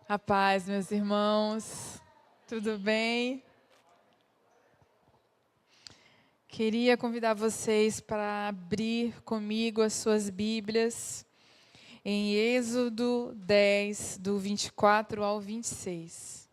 A paz, meus irmãos, tudo bem? Queria convidar vocês para abrir comigo as suas Bíblias em Êxodo 10, do 24 ao 26.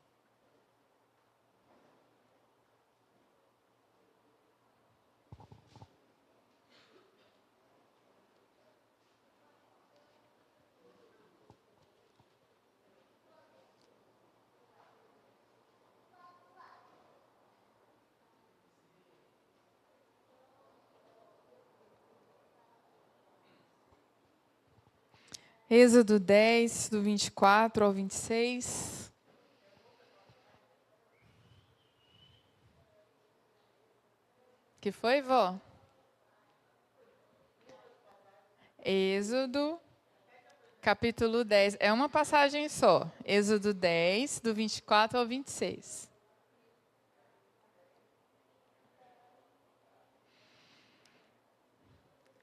Êxodo 10, do 24 ao 26. Que foi, vó? Êxodo, capítulo 10. É uma passagem só. Êxodo 10, do 24 ao 26.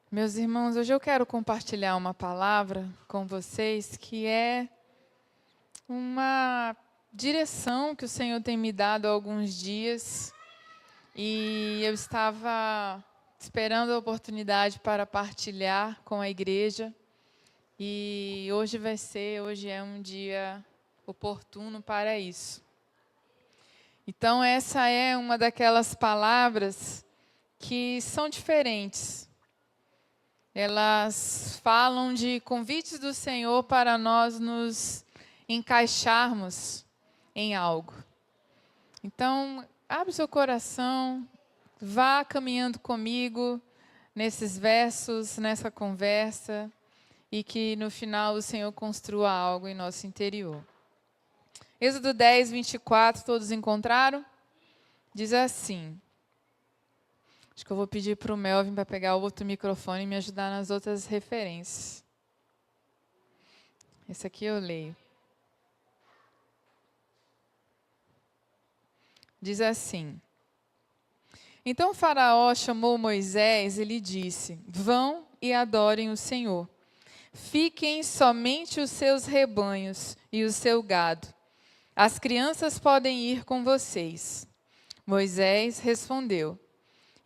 Meus irmãos, hoje eu quero compartilhar uma palavra com vocês que é uma direção que o Senhor tem me dado há alguns dias e eu estava esperando a oportunidade para partilhar com a igreja e hoje é um dia oportuno para isso. Então essa é uma daquelas palavras que são diferentes. Elas falam de convites do Senhor para nós nos encaixarmos em algo. Então, abre seu coração, vá caminhando comigo nesses versos, nessa conversa, e que no final o Senhor construa algo em nosso interior. Êxodo 10, 24, todos encontraram? Diz assim. Acho que eu vou pedir para o Melvin para pegar o outro microfone e me ajudar nas outras referências. Esse aqui eu leio. Diz assim: Então Faraó chamou Moisés e lhe disse: Vão e adorem o Senhor. Fiquem somente os seus rebanhos e o seu gado. As crianças podem ir com vocês. Moisés respondeu: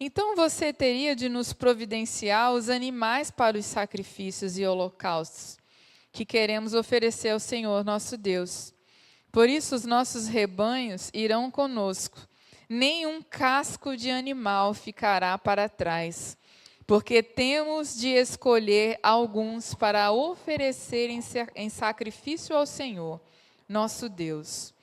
Então você teria de nos providenciar os animais para os sacrifícios e holocaustos que queremos oferecer ao Senhor nosso Deus. Por isso os nossos rebanhos irão conosco. Nenhum casco de animal ficará para trás, porque temos de escolher alguns para oferecer em sacrifício ao Senhor, nosso Deus.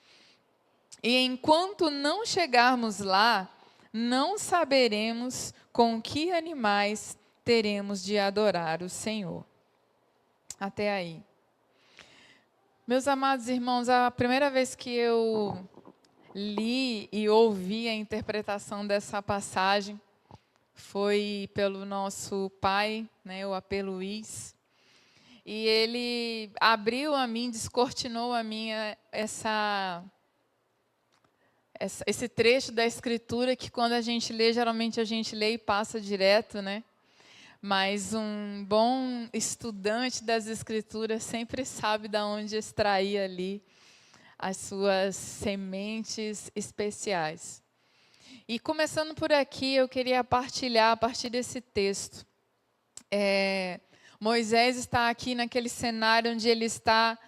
E enquanto não chegarmos lá, não saberemos com que animais teremos de adorar o Senhor. Até aí. Meus amados irmãos, a primeira vez que eu li e ouvi a interpretação dessa passagem foi pelo nosso pai, o AP Luiz. E ele abriu a mim, descortinou a mim esse trecho da Escritura que quando a gente lê, geralmente a gente lê e passa direto, né? Mas um bom estudante das Escrituras sempre sabe de onde extrair ali as suas sementes especiais. E começando por aqui, eu queria partilhar a partir desse texto. Moisés está aqui naquele cenário onde ele está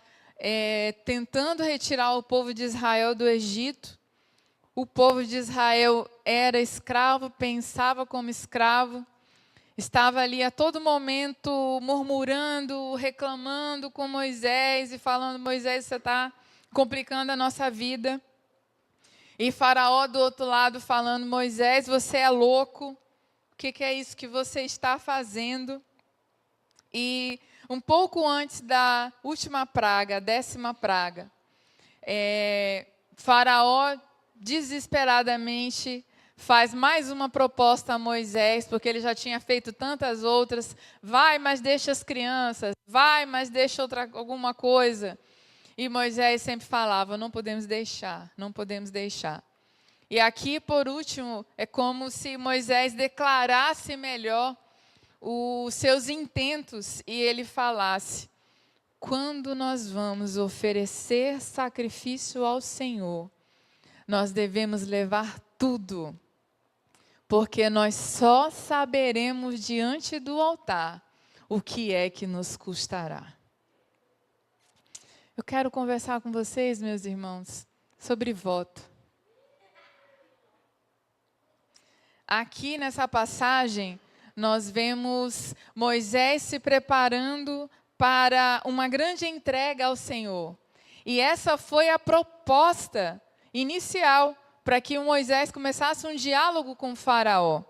tentando retirar o povo de Israel do Egito. O povo de Israel era escravo, pensava como escravo, estava ali a todo momento murmurando, reclamando com Moisés e falando: Moisés, você está complicando a nossa vida. E Faraó do outro lado falando: Moisés, você é louco, o que é isso que você está fazendo? E um pouco antes da última praga, a 10ª praga, Faraó desesperadamente faz mais uma proposta a Moisés, porque ele já tinha feito tantas outras. Vai, mas deixa as crianças. Vai, mas deixa alguma coisa. E Moisés sempre falava: não podemos deixar, não podemos deixar. E aqui, por último, é como se Moisés declarasse melhor os seus intentos e ele falasse: quando nós vamos oferecer sacrifício ao Senhor, nós devemos levar tudo, porque nós só saberemos diante do altar o que é que nos custará. Eu quero conversar com vocês, meus irmãos, sobre voto. Aqui nessa passagem, nós vemos Moisés se preparando para uma grande entrega ao Senhor. E essa foi a proposta inicial para que o Moisés começasse um diálogo com o Faraó.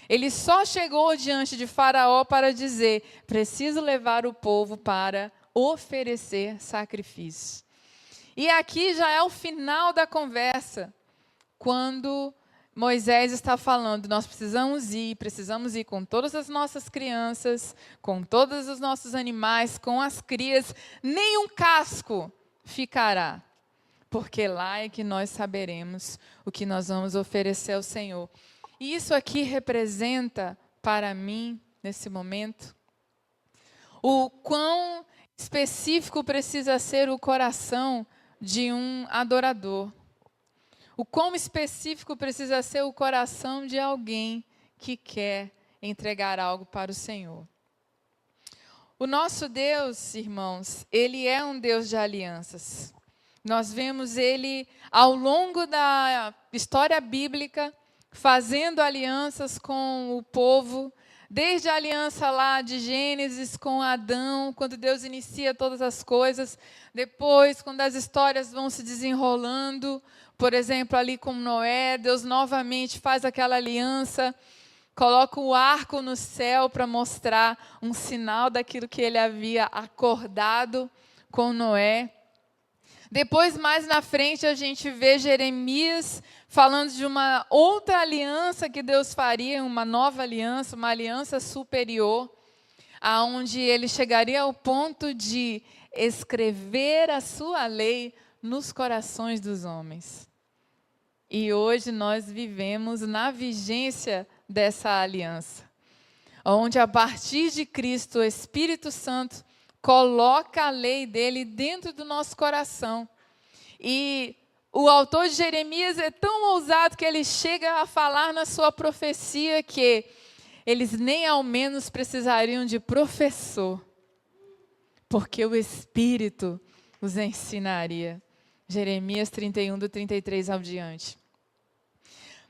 Ele só chegou diante de Faraó para dizer: preciso levar o povo para oferecer sacrifício. E aqui já é o final da conversa, quando Moisés está falando: nós precisamos ir com todas as nossas crianças, com todos os nossos animais, com as crias, nenhum casco ficará, porque lá é que nós saberemos o que nós vamos oferecer ao Senhor. E isso aqui representa para mim, nesse momento, o quão específico precisa ser o coração de um adorador. O quão específico precisa ser o coração de alguém que quer entregar algo para o Senhor. O nosso Deus, irmãos, Ele é um Deus de alianças. Nós vemos Ele, ao longo da história bíblica, fazendo alianças com o povo, desde a aliança lá de Gênesis com Adão, quando Deus inicia todas as coisas, depois, quando as histórias vão se desenrolando, por exemplo, ali com Noé, Deus novamente faz aquela aliança, coloca o arco no céu para mostrar um sinal daquilo que ele havia acordado com Noé. Depois, mais na frente, a gente vê Jeremias falando de uma outra aliança que Deus faria, uma nova aliança, uma aliança superior, aonde ele chegaria ao ponto de escrever a sua lei nos corações dos homens. E hoje nós vivemos na vigência dessa aliança, onde a partir de Cristo, o Espírito Santo coloca a lei dele dentro do nosso coração. E o autor de Jeremias é tão ousado que ele chega a falar na sua profecia que eles nem ao menos precisariam de professor, porque o Espírito os ensinaria. Jeremias 31, do 33 ao diante.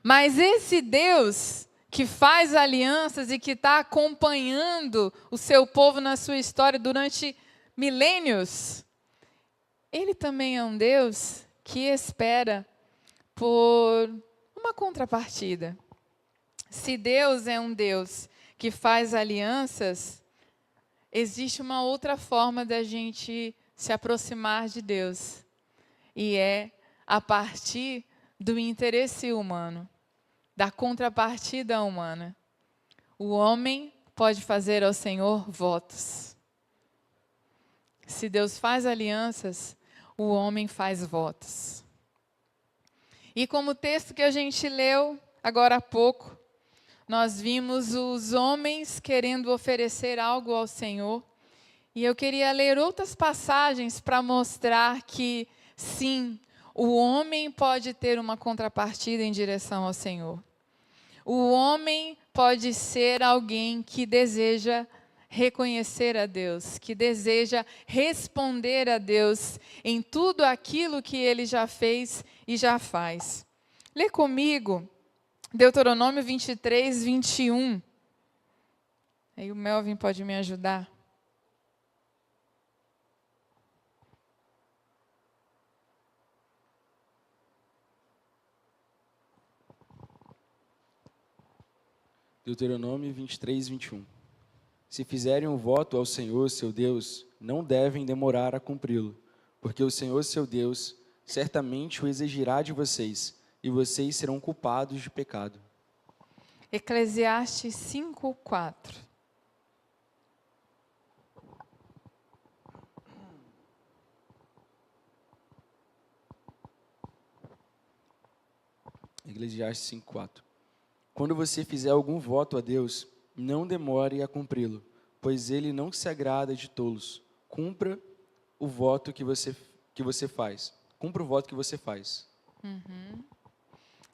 Mas esse Deus que faz alianças e que está acompanhando o seu povo na sua história durante milênios, Ele também é um Deus que espera por uma contrapartida. Se Deus é um Deus que faz alianças, existe uma outra forma da gente se aproximar de Deus. E é a partir do interesse humano, da contrapartida humana. O homem pode fazer ao Senhor votos. Se Deus faz alianças, o homem faz votos. E como o texto que a gente leu agora há pouco, nós vimos os homens querendo oferecer algo ao Senhor. E eu queria ler outras passagens para mostrar que, sim, o homem pode ter uma contrapartida em direção ao Senhor. O homem pode ser alguém que deseja reconhecer a Deus, que deseja responder a Deus em tudo aquilo que Ele já fez e já faz. Lê comigo Deuteronômio 23, 21. Aí o Melvin pode me ajudar. Deuteronômio 23, 21. Se fizerem um voto ao Senhor, seu Deus, não devem demorar a cumpri-lo, porque o Senhor, seu Deus, certamente o exigirá de vocês, e vocês serão culpados de pecado. Eclesiastes 5, 4. Eclesiastes 5, 4. Quando você fizer algum voto a Deus, não demore a cumpri-lo, pois ele não se agrada de tolos. Cumpra o voto que você faz. Cumpra o voto que você faz.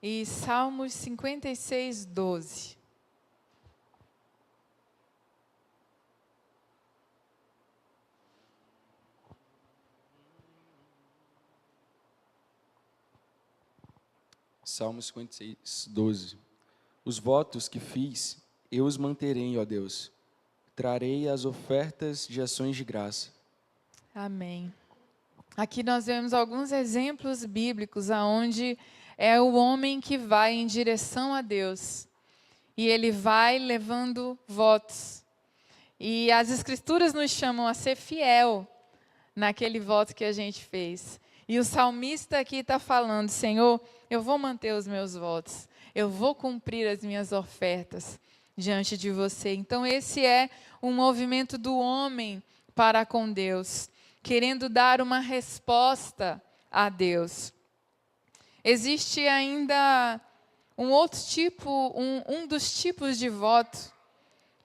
E Salmos 56, 12. Salmos 56, 12. Os votos que fiz, eu os manterei, ó Deus. Trarei as ofertas de ações de graça. Amém. Aqui nós vemos alguns exemplos bíblicos aonde é o homem que vai em direção a Deus. E ele vai levando votos. E as Escrituras nos chamam a ser fiel naquele voto que a gente fez. E o salmista aqui está falando: Senhor, eu vou manter os meus votos. Eu vou cumprir as minhas ofertas diante de você. Então esse é um movimento do homem para com Deus, querendo dar uma resposta a Deus. Existe ainda um outro tipo, um dos tipos de voto,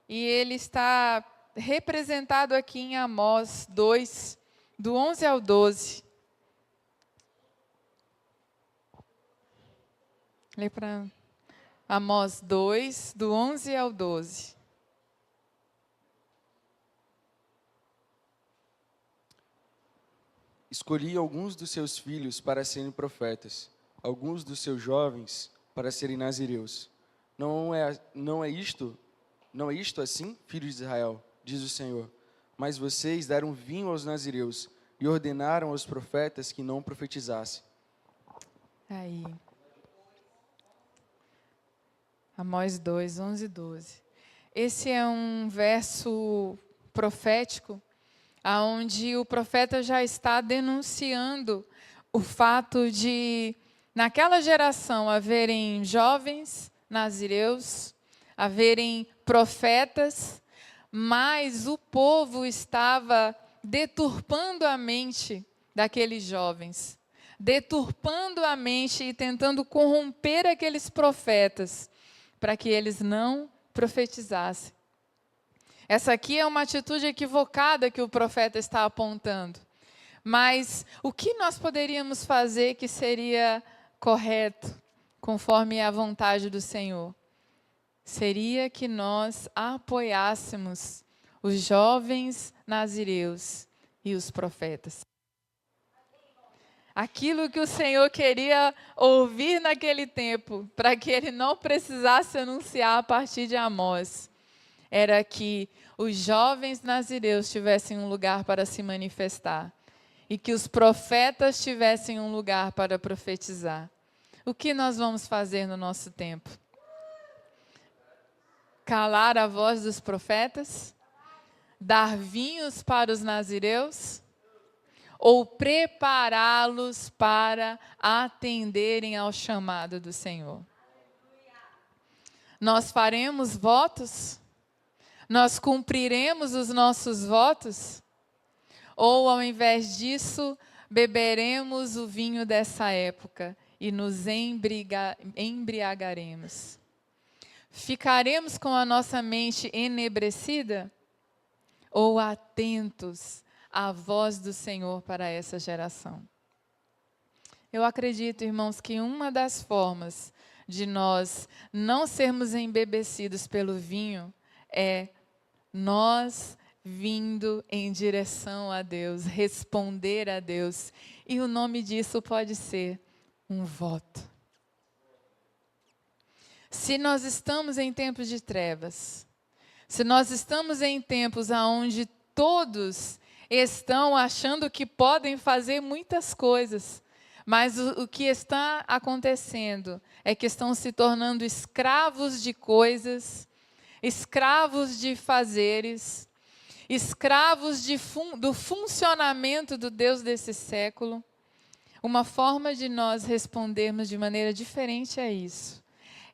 e ele está representado aqui em Amós 2, do 11 ao 12. Lê para Amós 2, do 11 ao 12. Escolhi alguns dos seus filhos para serem profetas, alguns dos seus jovens para serem nazireus. Não é isto assim, filhos de Israel, diz o Senhor. Mas vocês deram vinho aos nazireus e ordenaram aos profetas que não profetizassem. Aí. Amós 2, 11 e 12. Esse é um verso profético, onde o profeta já está denunciando o fato de, naquela geração, haverem jovens nazireus, haverem profetas, mas o povo estava deturpando a mente daqueles jovens, deturpando a mente e tentando corromper aqueles profetas, para que eles não profetizassem. Essa aqui é uma atitude equivocada que o profeta está apontando. Mas o que nós poderíamos fazer que seria correto, conforme a vontade do Senhor? Seria que nós apoiássemos os jovens nazireus e os profetas. Aquilo que o Senhor queria ouvir naquele tempo, para que ele não precisasse anunciar a partir de Amós, era que os jovens nazireus tivessem um lugar para se manifestar e que os profetas tivessem um lugar para profetizar. O que nós vamos fazer no nosso tempo? Calar a voz dos profetas? Dar vinhos para os nazireus? Ou prepará-los para atenderem ao chamado do Senhor? Nós faremos votos? Nós cumpriremos os nossos votos? Ou, ao invés disso, beberemos o vinho dessa época e nos embriagaremos? Ficaremos com a nossa mente enebrecida? Ou atentos à voz do Senhor para essa geração? Eu acredito, irmãos, que uma das formas de nós não sermos embebecidos pelo vinho é nós vindo em direção a Deus, responder a Deus. E o nome disso pode ser um voto. Se nós estamos em tempos de trevas, se nós estamos em tempos onde todos estão achando que podem fazer muitas coisas, mas o que está acontecendo é que estão se tornando escravos de coisas, escravos de fazeres, escravos do funcionamento do Deus desse século. Uma forma de nós respondermos de maneira diferente a isso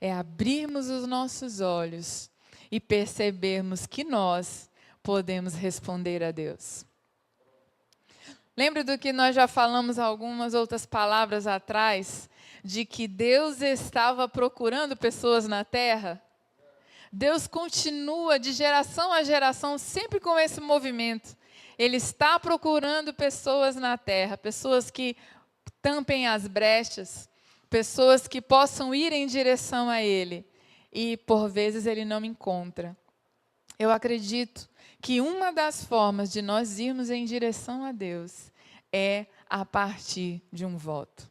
é abrirmos os nossos olhos e percebermos que nós podemos responder a Deus. Lembra do que nós já falamos algumas outras palavras atrás, de que Deus estava procurando pessoas na terra? Deus continua de geração a geração sempre com esse movimento. Ele está procurando pessoas na terra, pessoas que tampem as brechas, pessoas que possam ir em direção a Ele. E, por vezes, Ele não encontra. Eu acredito que uma das formas de nós irmos em direção a Deus é a partir de um voto.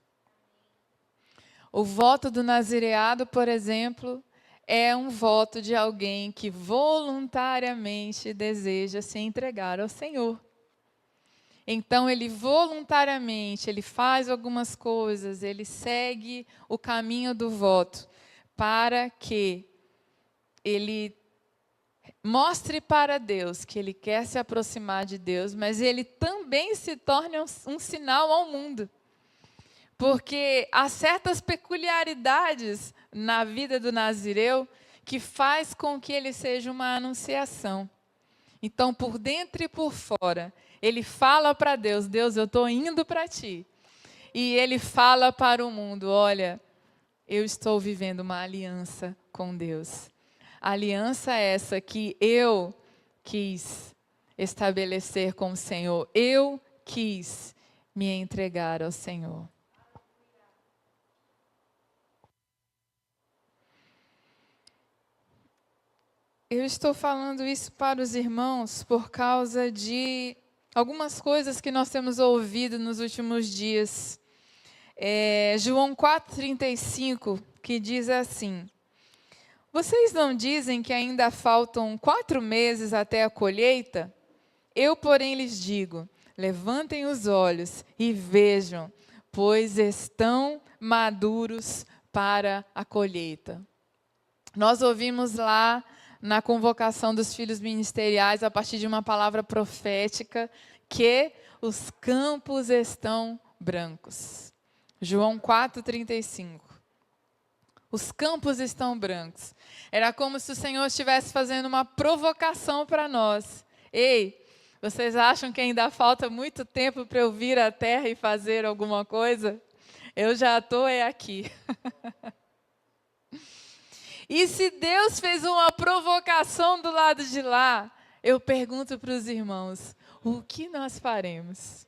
O voto do nazireado, por exemplo, é um voto de alguém que voluntariamente deseja se entregar ao Senhor. Então, ele voluntariamente, ele faz algumas coisas, ele segue o caminho do voto, para que ele mostre para Deus que ele quer se aproximar de Deus, mas ele também se torne um sinal ao mundo. Porque há certas peculiaridades na vida do nazireu que faz com que ele seja uma anunciação. Então, por dentro e por fora, ele fala para Deus, Deus, eu estou indo para ti. E ele fala para o mundo, olha, eu estou vivendo uma aliança com Deus. Aliança essa que eu quis estabelecer com o Senhor. Eu quis me entregar ao Senhor. Eu estou falando isso para os irmãos por causa de algumas coisas que nós temos ouvido nos últimos dias. João 4,35, que diz assim: vocês não dizem que ainda faltam 4 meses até a colheita? Eu, porém, lhes digo, levantem os olhos e vejam, pois estão maduros para a colheita. Nós ouvimos lá na convocação dos filhos ministeriais, a partir de uma palavra profética, que os campos estão brancos. João 4,35. Os campos estão brancos. Era como se o Senhor estivesse fazendo uma provocação para nós. Ei, vocês acham que ainda falta muito tempo para eu vir à terra e fazer alguma coisa? Eu já estou aqui. E se Deus fez uma provocação do lado de lá, eu pergunto para os irmãos, o que nós faremos?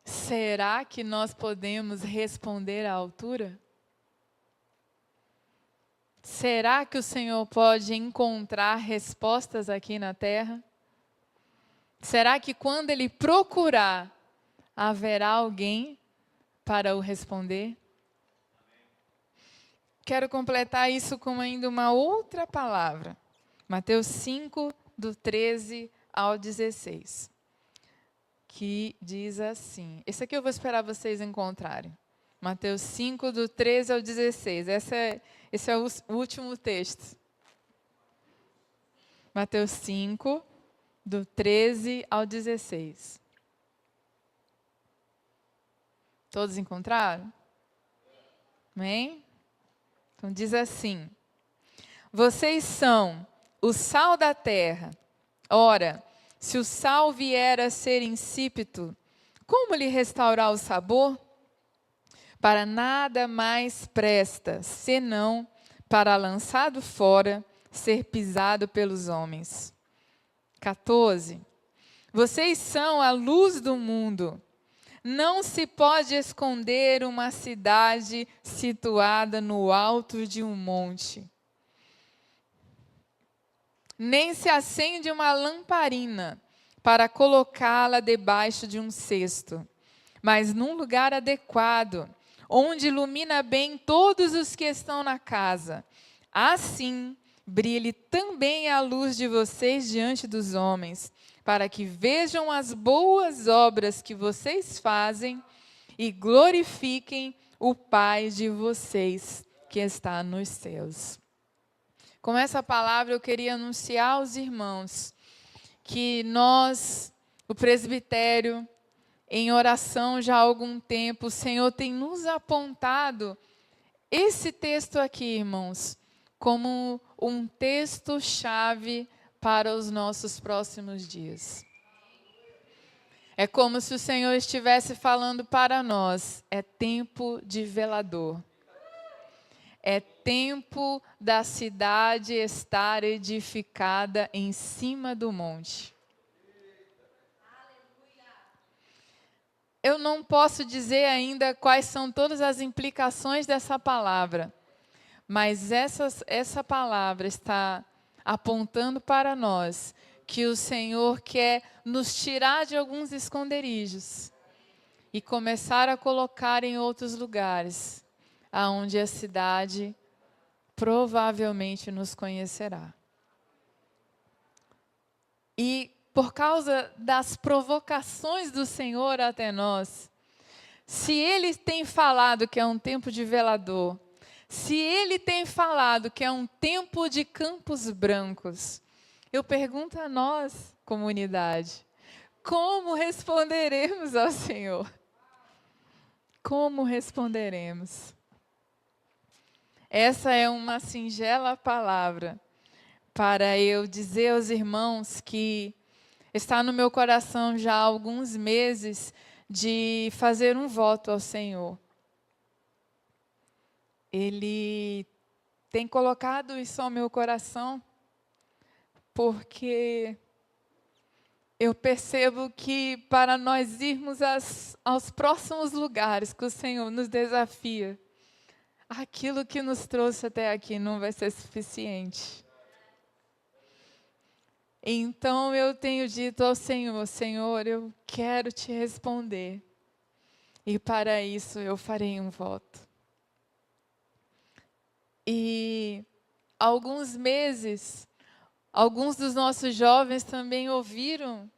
Será que nós podemos responder à altura? Será que o Senhor pode encontrar respostas aqui na terra? Será que quando Ele procurar, haverá alguém para o responder? Quero completar isso com ainda uma outra palavra. Mateus 5, do 13 ao 16. Que diz assim. Esse aqui eu vou esperar vocês encontrarem. Mateus 5, do 13 ao 16. Esse é o último texto. Mateus 5, do 13 ao 16. Todos encontraram? Amém? Então diz assim: vocês são o sal da terra. Ora, se o sal vier a ser insípido, como lhe restaurar o sabor? Para nada mais presta, senão para, lançado fora, ser pisado pelos homens. 14. Vocês são a luz do mundo. Não se pode esconder uma cidade situada no alto de um monte. Nem se acende uma lamparina para colocá-la debaixo de um cesto, mas num lugar adequado, onde ilumina bem todos os que estão na casa. Assim, brilhe também a luz de vocês diante dos homens, para que vejam as boas obras que vocês fazem e glorifiquem o Pai de vocês que está nos céus. Com essa palavra eu queria anunciar aos irmãos que nós, o presbitério, em oração já há algum tempo, o Senhor tem nos apontado esse texto aqui, irmãos, como um texto-chave para os nossos próximos dias. É como se o Senhor estivesse falando para nós, é tempo de velador. É tempo da cidade estar edificada em cima do monte. eu não posso dizer ainda quais são todas as implicações dessa palavra, mas essa palavra está apontando para nós que o Senhor quer nos tirar de alguns esconderijos e começar a colocar em outros lugares, aonde a cidade provavelmente nos conhecerá. E por causa das provocações do Senhor até nós, se Ele tem falado que é um tempo de velador, se Ele tem falado que é um tempo de campos brancos, eu pergunto a nós, comunidade, como responderemos ao Senhor? Como responderemos? Essa é uma singela palavra para eu dizer aos irmãos que está no meu coração já há alguns meses de fazer um voto ao Senhor. Ele tem colocado isso ao meu coração porque eu percebo que para nós irmos aos próximos lugares que o Senhor nos desafia, aquilo que nos trouxe até aqui não vai ser suficiente. Então eu tenho dito ao Senhor, Senhor, eu quero te responder. E para isso eu farei um voto. E há alguns meses, alguns dos nossos jovens também ouviram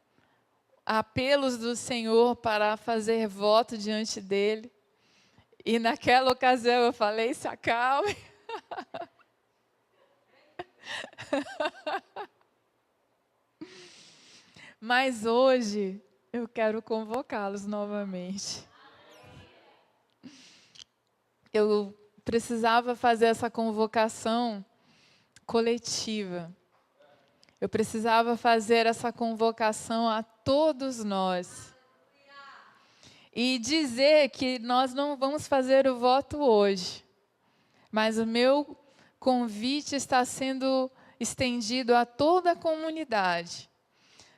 apelos do Senhor para fazer voto diante dele. E naquela ocasião eu falei, se acalme. Mas hoje eu quero convocá-los novamente. Eu precisava fazer essa convocação coletiva. Eu precisava fazer essa convocação a todos nós. E dizer que nós não vamos fazer o voto hoje. Mas o meu convite está sendo estendido a toda a comunidade.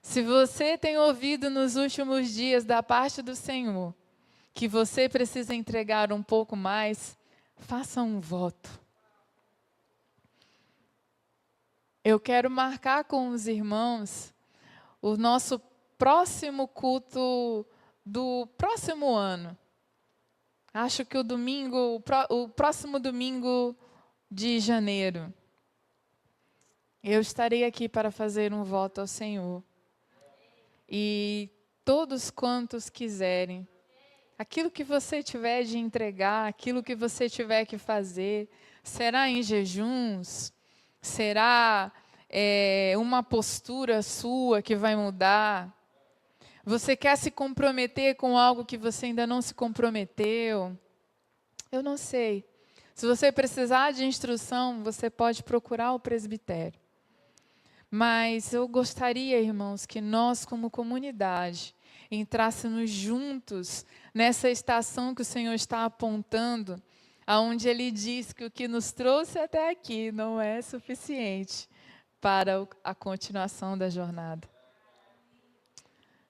Se você tem ouvido nos últimos dias da parte do Senhor que você precisa entregar um pouco mais, faça um voto. Eu quero marcar com os irmãos o nosso próximo culto do próximo ano. Acho que o próximo domingo de janeiro. Eu estarei aqui para fazer um voto ao Senhor. E todos quantos quiserem, aquilo que você tiver de entregar, aquilo que você tiver que fazer, será em jejuns, será uma postura sua que vai mudar. Você quer se comprometer com algo que você ainda não se comprometeu? Eu não sei. Se você precisar de instrução, você pode procurar o presbitério. Mas eu gostaria, irmãos, que nós, como comunidade, entrássemos juntos nessa estação que o Senhor está apontando, aonde Ele diz que o que nos trouxe até aqui não é suficiente para a continuação da jornada.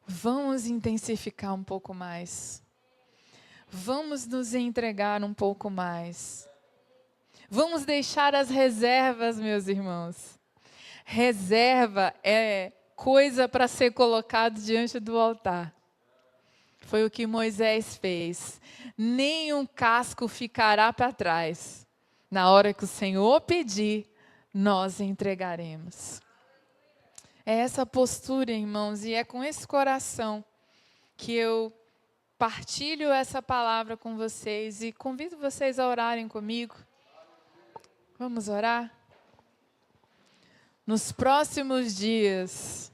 Vamos intensificar um pouco mais. Vamos nos entregar um pouco mais. Vamos deixar as reservas, meus irmãos. Reserva é coisa para ser colocado diante do altar. Foi o que Moisés fez. Nenhum casco ficará para trás. Na hora que o Senhor pedir, nós entregaremos. É essa postura, irmãos, e é com esse coração que eu partilho essa palavra com vocês e convido vocês a orarem comigo. Vamos orar? Nos próximos dias,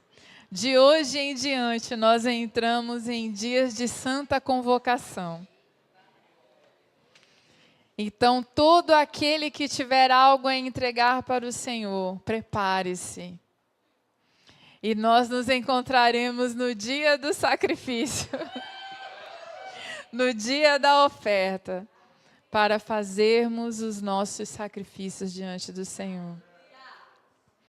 de hoje em diante, nós entramos em dias de santa convocação. Então, todo aquele que tiver algo a entregar para o Senhor, prepare-se. E nós nos encontraremos no dia do sacrifício, no dia da oferta, para fazermos os nossos sacrifícios diante do Senhor.